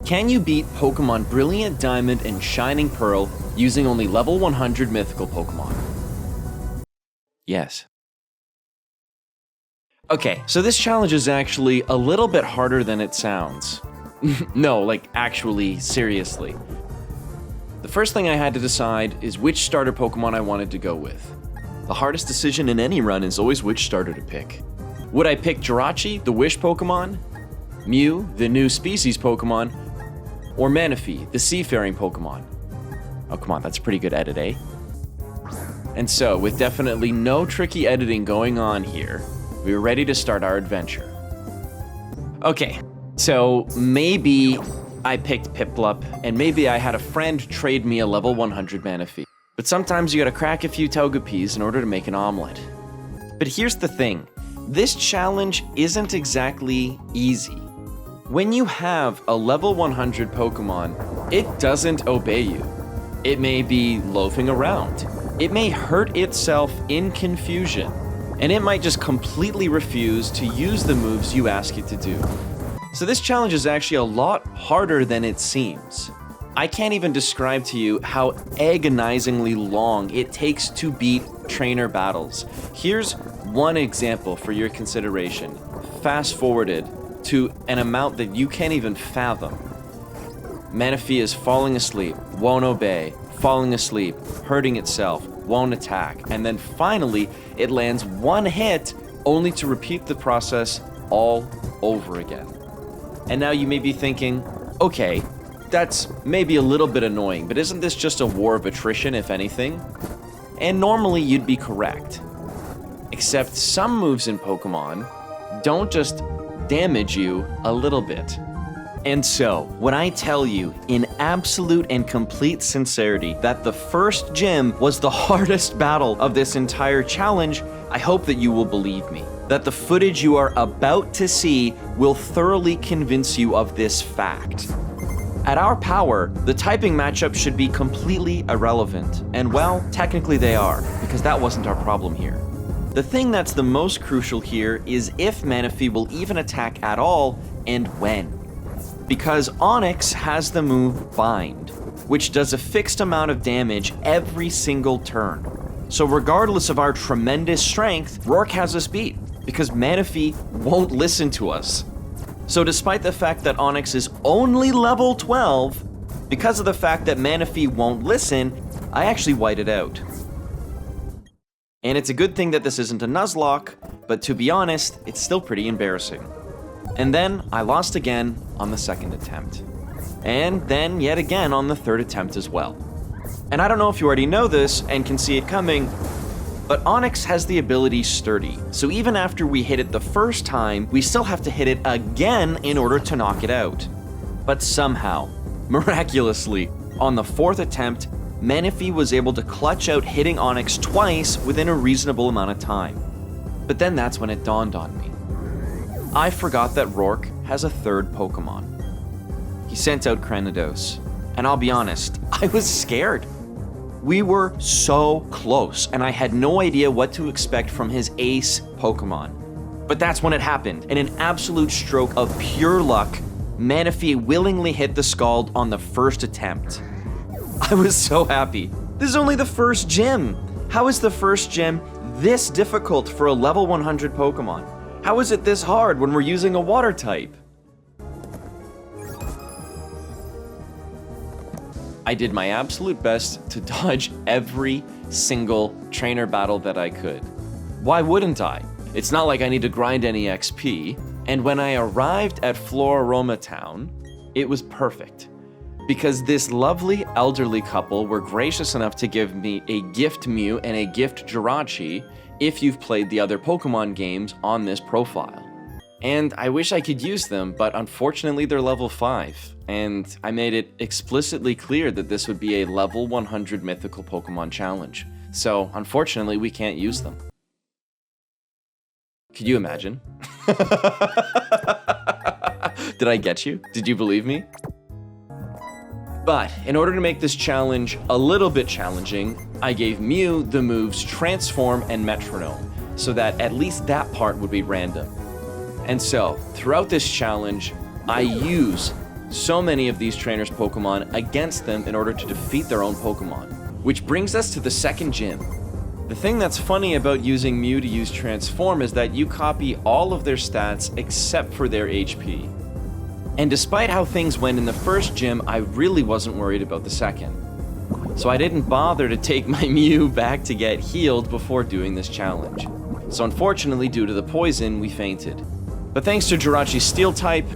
Can you beat Pokemon Brilliant Diamond and Shining Pearl using only level 100 mythical Pokemon? Yes. Okay, so this challenge is actually a little bit harder than it sounds. No, like actually, seriously. The first thing I had to decide is which starter Pokemon I wanted to go with. The hardest decision in any run is always which starter to pick. Would I pick Jirachi, the Wish Pokemon, Mew, the new species Pokemon, or Manaphy, the Seafaring Pokemon? Oh, come on, that's a pretty good edit, eh? And so, with definitely no tricky editing going on here, we were ready to start our adventure. Okay, so maybe I picked Piplup, and maybe I had a friend trade me a level 100 Manaphy. But sometimes you gotta crack a few Togepis in order to make an omelet. But here's the thing, this challenge isn't exactly easy. When you have a level 100 Pokemon, it doesn't obey you. It may be loafing around. It may hurt itself in confusion, and it might just completely refuse to use the moves you ask it to do. So this challenge is actually a lot harder than it seems. I can't even describe to you how agonizingly long it takes to beat trainer battles. Here's one example for your consideration, fast forwarded to an amount that you can't even fathom. Manaphy is falling asleep, won't obey, falling asleep, hurting itself, won't attack, and then finally it lands one hit only to repeat the process all over again. And now you may be thinking, okay, that's maybe a little bit annoying, but isn't this just a war of attrition, if anything? And normally you'd be correct. Except some moves in Pokemon don't just damage you a little bit. And so, when I tell you in absolute and complete sincerity that the first gym was the hardest battle of this entire challenge, I hope that you will believe me. That the footage you are about to see will thoroughly convince you of this fact. At our power, the typing matchup should be completely irrelevant. And well, technically they are, because that wasn't our problem here. The thing that's the most crucial here is if Manaphy will even attack at all, and when. Because Onix has the move Bind, which does a fixed amount of damage every single turn. So regardless of our tremendous strength, Rourke has us beat, because Manaphy won't listen to us. So despite the fact that Onix is only level 12, because of the fact that Manaphy won't listen, I actually white it out. And it's a good thing that this isn't a Nuzlocke, but to be honest, it's still pretty embarrassing. And then I lost again on the second attempt. And then yet again on the third attempt as well. And I don't know if you already know this and can see it coming, but Onix has the ability Sturdy, so even after we hit it the first time, we still have to hit it again in order to knock it out. But somehow, miraculously, on the fourth attempt, Manaphy was able to clutch out hitting Onix twice within a reasonable amount of time. But then that's when it dawned on me. I forgot that Rourke has a third Pokemon. He sent out Cranidos, and I'll be honest, I was scared. We were so close, and I had no idea what to expect from his ace Pokemon. But that's when it happened. In an absolute stroke of pure luck, Manaphy willingly hit the Scald on the first attempt. I was so happy. This is only the first gym. How is the first gym this difficult for a level 100 Pokemon? How is it this hard when we're using a water type? I did my absolute best to dodge every single trainer battle that I could. Why wouldn't I? It's not like I need to grind any XP, and when I arrived at Floraroma Town, it was perfect. Because this lovely elderly couple were gracious enough to give me a gift Mew and a gift Jirachi if you've played the other Pokemon games on this profile. And I wish I could use them, but unfortunately they're level 5, and I made it explicitly clear that this would be a level 100 mythical Pokemon challenge. So unfortunately we can't use them. Could you imagine? Did I get you? Did you believe me? But in order to make this challenge a little bit challenging, I gave Mew the moves Transform and Metronome, so that at least that part would be random. And so, throughout this challenge, I use so many of these trainers' Pokemon against them in order to defeat their own Pokemon. Which brings us to the second gym. The thing that's funny about using Mew to use Transform is that you copy all of their stats except for their HP. And despite how things went in the first gym, I really wasn't worried about the second. So I didn't bother to take my Mew back to get healed before doing this challenge. So unfortunately, due to the poison, we fainted. But thanks to Jirachi's Steel type,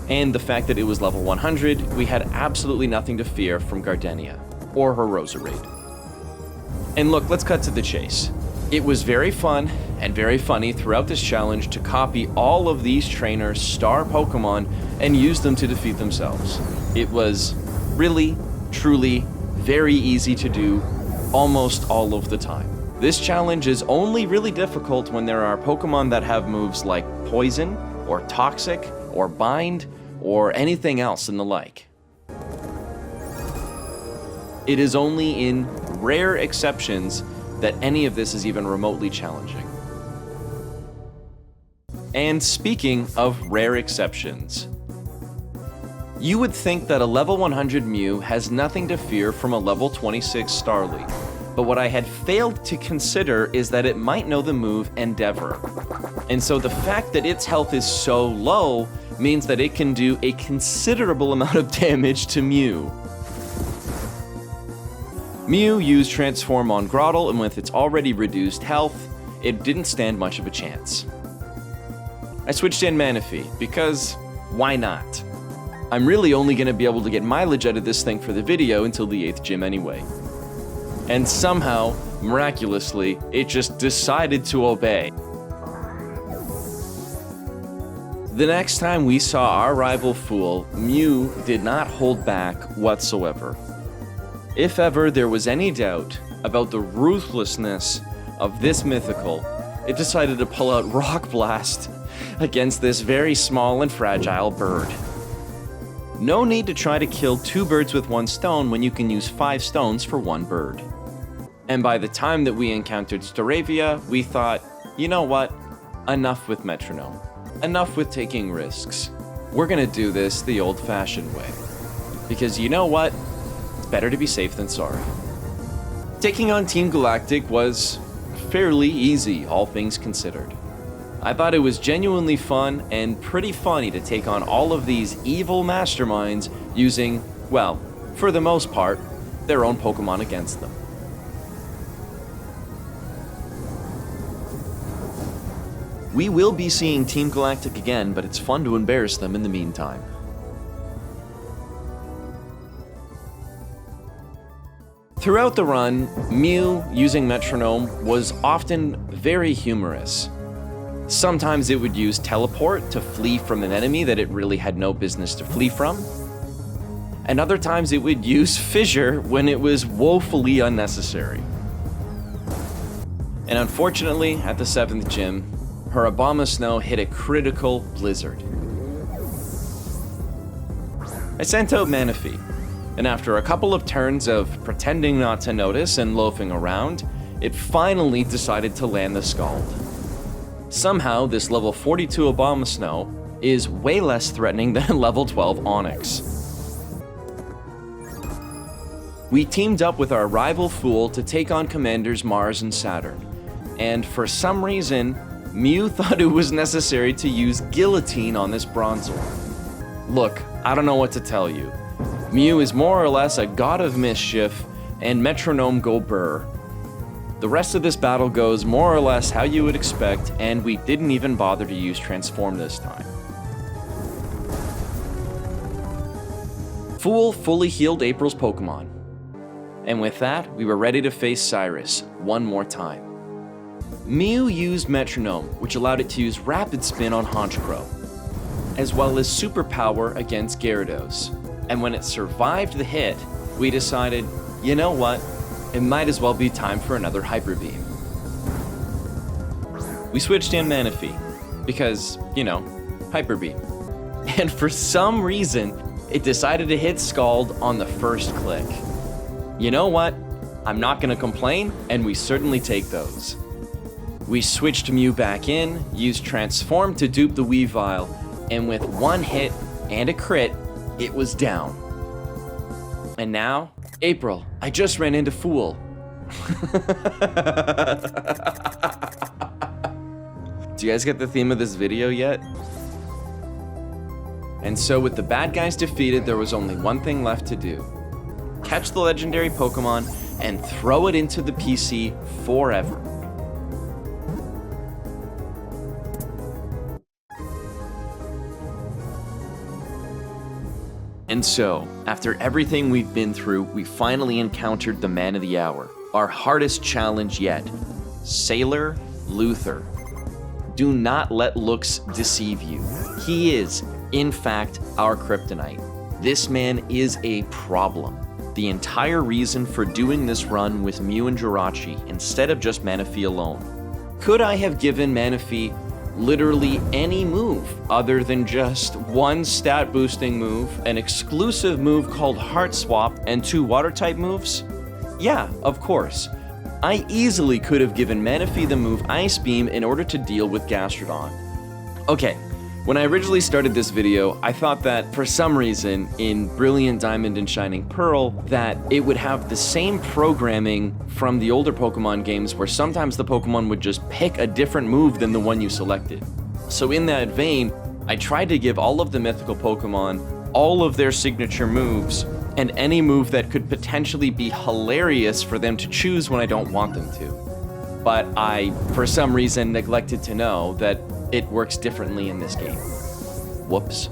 and the fact that it was level 100, we had absolutely nothing to fear from Gardenia, or her Roserade. And look, let's cut to the chase. It was very fun and very funny throughout this challenge to copy all of these trainers' star Pokemon and use them to defeat themselves. It was really, truly, very easy to do almost all of the time. This challenge is only really difficult when there are Pokemon that have moves like Poison, or Toxic, or Bind, or anything else and the like. It is only in rare exceptions that any of this is even remotely challenging. And speaking of rare exceptions, you would think that a level 100 Mew has nothing to fear from a level 26 Starly, but what I had failed to consider is that it might know the move Endeavor. And so the fact that its health is so low means that it can do a considerable amount of damage to Mew. Mew used Transform on Grotle, and with its already reduced health, it didn't stand much of a chance. I switched in Manaphy, because why not? I'm really only going to be able to get mileage out of this thing for the video until the 8th gym anyway. And somehow, miraculously, it just decided to obey. The next time we saw our rival Fool, Mew did not hold back whatsoever. If ever there was any doubt about the ruthlessness of this mythical, it decided to pull out Rock Blast against this very small and fragile bird. No need to try to kill 2 birds with 1 stone when you can use 5 stones for 1 bird. And by the time that we encountered Staravia, we thought, you know what? Enough with Metronome. Enough with taking risks. We're gonna do this the old-fashioned way. Because you know what? It's better to be safe than sorry. Taking on Team Galactic was fairly easy, all things considered. I thought it was genuinely fun and pretty funny to take on all of these evil masterminds using, well, for the most part, their own Pokemon against them. We will be seeing Team Galactic again, but it's fun to embarrass them in the meantime. Throughout the run, Mew, using Metronome, was often very humorous. Sometimes it would use Teleport to flee from an enemy that it really had no business to flee from. And other times it would use Fissure when it was woefully unnecessary. And unfortunately, at the 7th gym, her Abomasnow hit a critical blizzard. I sent out Manaphy, and after a couple of turns of pretending not to notice and loafing around, it finally decided to land the Scald. Somehow, this level 42 Abomasnow is way less threatening than level 12 Onyx. We teamed up with our rival Fool to take on Commanders Mars and Saturn, and for some reason, Mew thought it was necessary to use Guillotine on this Bronzor. Look, I don't know what to tell you. Mew is more or less a God of Mischief, and Metronome go burr. The rest of this battle goes more or less how you would expect, and we didn't even bother to use Transform this time. Fool fully healed April's Pokemon. And with that, we were ready to face Cyrus one more time. Mew used Metronome, which allowed it to use Rapid Spin on Honchkrow, as well as Superpower against Gyarados. And when it survived the hit, we decided, you know what? It might as well be time for another Hyper Beam. We switched in Manaphy, because, you know, Hyper Beam. And for some reason, it decided to hit Scald on the first click. You know what? I'm not gonna complain, and we certainly take those. We switched Mew back in, used Transform to dupe the Weavile, and with 1 hit and a crit, it was down. And now, April, I just ran into Fool. Do you guys get the theme of this video yet? And so with the bad guys defeated, there was only one thing left to do. Catch the legendary Pokemon and throw it into the PC forever. And so, after everything we've been through, we finally encountered the man of the hour. Our hardest challenge yet. Sailor Luther. Do not let looks deceive you. He is, in fact, our kryptonite. This man is a problem. The entire reason for doing this run with Mew and Jirachi instead of just Manaphy alone. Could I have given Manaphy literally any move other than just one stat boosting move, an exclusive move called Heart Swap, and 2 water type moves? Yeah, of course. I easily could have given Manaphy the move Ice Beam in order to deal with Gastrodon. Okay, when I originally started this video, I thought that for some reason in Brilliant Diamond and Shining Pearl that it would have the same programming from the older Pokemon games where sometimes the Pokemon would just pick a different move than the one you selected. So in that vein, I tried to give all of the mythical Pokemon all of their signature moves and any move that could potentially be hilarious for them to choose when I don't want them to. But I, for some reason, neglected to know that it works differently in this game. Whoops.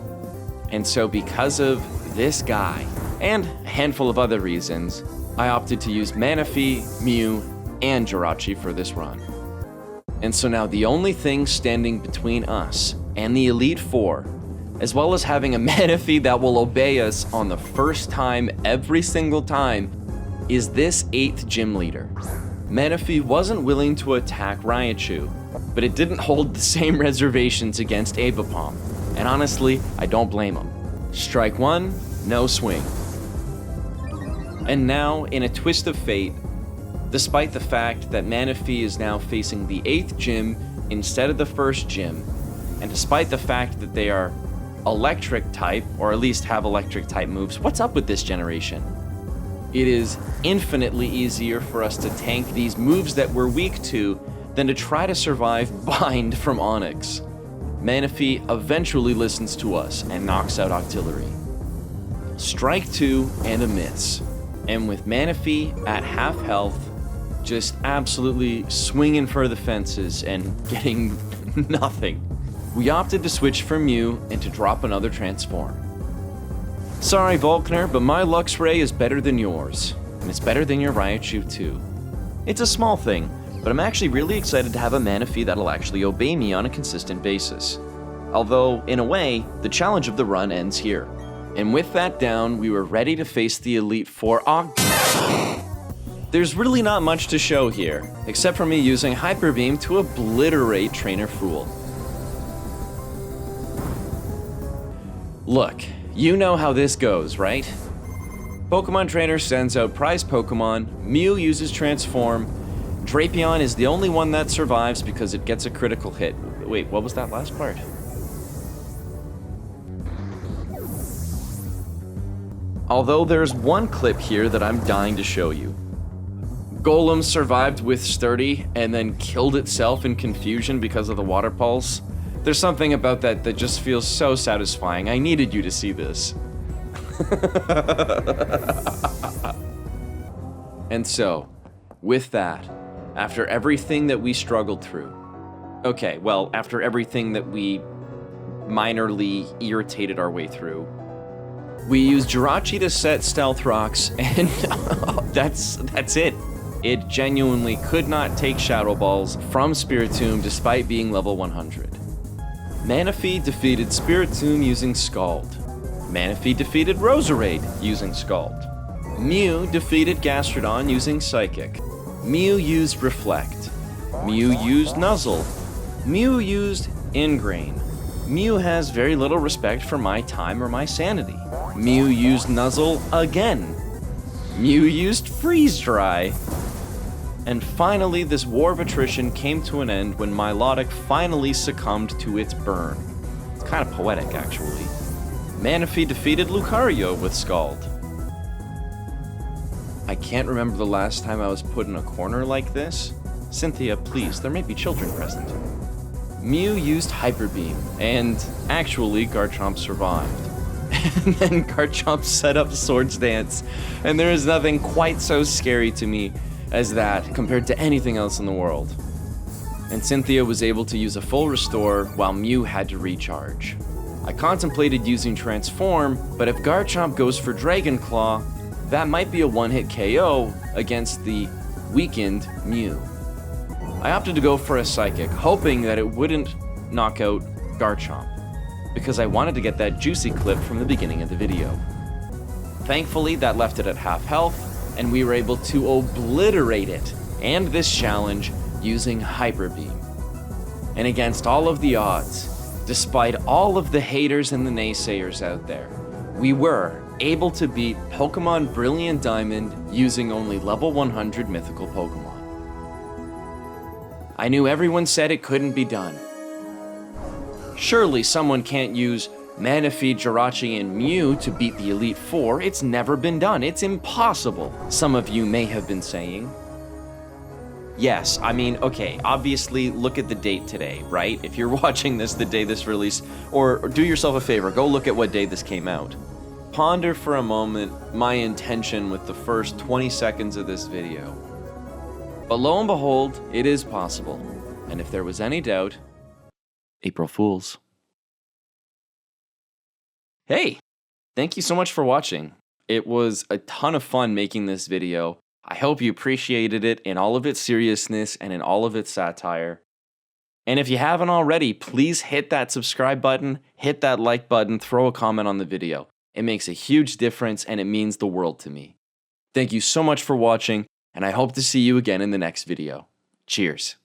And so because of this guy, and a handful of other reasons, I opted to use Manaphy, Mew, and Jirachi for this run. And so now the only thing standing between us and the Elite Four, as well as having a Manaphy that will obey us on the first time every single time, is this 8th gym leader. Manaphy wasn't willing to attack Raichu, but it didn't hold the same reservations against Abapom, and honestly, I don't blame him. Strike 1, no swing. And now, in a twist of fate, despite the fact that Manaphy is now facing the 8th gym instead of the 1st gym, and despite the fact that they are electric type, or at least have electric type moves, what's up with this generation? It is infinitely easier for us to tank these moves that we're weak to than to try to survive Bind from Onix. Manaphy eventually listens to us and knocks out Octillery. Strike 2 and a miss. And with Manaphy at half health, just absolutely swinging for the fences and getting nothing, we opted to switch for Mew and to drop another Transform. Sorry Volkner, but my Luxray is better than yours, and it's better than your Raichu too. It's a small thing, but I'm actually really excited to have a Manaphy that'll actually obey me on a consistent basis. Although, in a way, the challenge of the run ends here. And with that down, we were ready to face the Elite Four. There's really not much to show here, except for me using Hyper Beam to obliterate Trainer Fool. Look, you know how this goes, right? Pokemon Trainer sends out prize Pokemon, Mew uses Transform, Drapion is the only one that survives because it gets a critical hit. Wait, what was that last part? Although there's one clip here that I'm dying to show you. Golem survived with Sturdy and then killed itself in confusion because of the water pulse. There's something about that that just feels so satisfying. I needed you to see this. And so, with that, after everything that we struggled through, okay, well, after everything that we minorly irritated our way through, we used Jirachi to set Stealth Rocks, and that's it. It genuinely could not take Shadow Balls from Spiritomb despite being level 100. Manaphy defeated Spiritomb using Scald. Manaphy defeated Roserade using Scald. Mew defeated Gastrodon using Psychic. Mew used Reflect. Mew used Nuzzle. Mew used Ingrain. Mew has very little respect for my time or my sanity. Mew used Nuzzle again. Mew used Freeze Dry. And finally, this war of attrition came to an end when Milotic finally succumbed to its burn. It's kind of poetic, actually. Manaphy defeated Lucario with Scald. I can't remember the last time I was put in a corner like this. Cynthia, please, there may be children present. Mew used Hyper Beam, and actually Garchomp survived. And then Garchomp set up Swords Dance, and there is nothing quite so scary to me as that compared to anything else in the world. And Cynthia was able to use a full restore while Mew had to recharge. I contemplated using Transform, but if Garchomp goes for Dragon Claw, that might be a one-hit KO against the weakened Mew. I opted to go for a Psychic, hoping that it wouldn't knock out Garchomp, because I wanted to get that juicy clip from the beginning of the video. Thankfully, that left it at half health, and we were able to obliterate it and this challenge using Hyper Beam. And against all of the odds, despite all of the haters and the naysayers out there, we were able to beat Pokemon Brilliant Diamond using only level 100 mythical Pokemon. I knew everyone said it couldn't be done. Surely someone can't use Manaphy, Jirachi, and Mew to beat the Elite Four. It's never been done. It's impossible, some of you may have been saying. Yes, I mean, okay, obviously look at the date today, right? If you're watching this the day this released, or do yourself a favor, go look at what day this came out. Ponder for a moment my intention with the first 20 seconds of this video. But lo and behold, it is possible. And if there was any doubt, April Fools. Hey, thank you so much for watching. It was a ton of fun making this video. I hope you appreciated it in all of its seriousness and in all of its satire. And if you haven't already, please hit that subscribe button, hit that like button, throw a comment on the video. It makes a huge difference and it means the world to me. Thank you so much for watching, and I hope to see you again in the next video. Cheers.